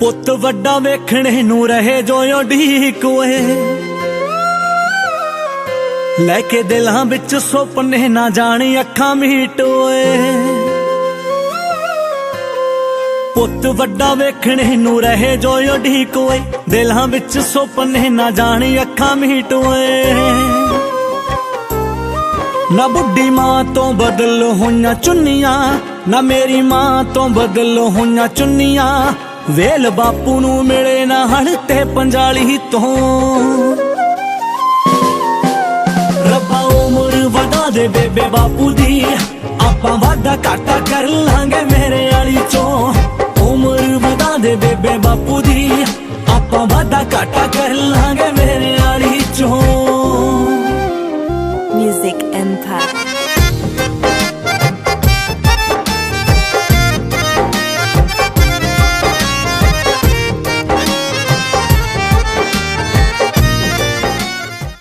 पुत वड्डा वेखणे नूं रहे जो उडीक ओए लैके दिलां विच सुपने ना जानी अखां मीट ओए पुत वड्डा वेखणे नूं रहे जो उडीक ओए दिलां विच सुपने ना जानी अखां मीट ओए ना बुढ़ी मां तो बदल होइयां चुन्नियां ना मेरी मां तो बदल होइयां चुन्नियां वेल बापू नूं मिले ना हड़ते पंजाली तो रब्बा उम्र वधा दे बेबे बापू दी आपां वादा घाटा कर लांगे मेरे आली चो उम्र वधा दे बेबे बापू दी आपां वादा घाटा कर लांगे मेरे आली चो Music Empire.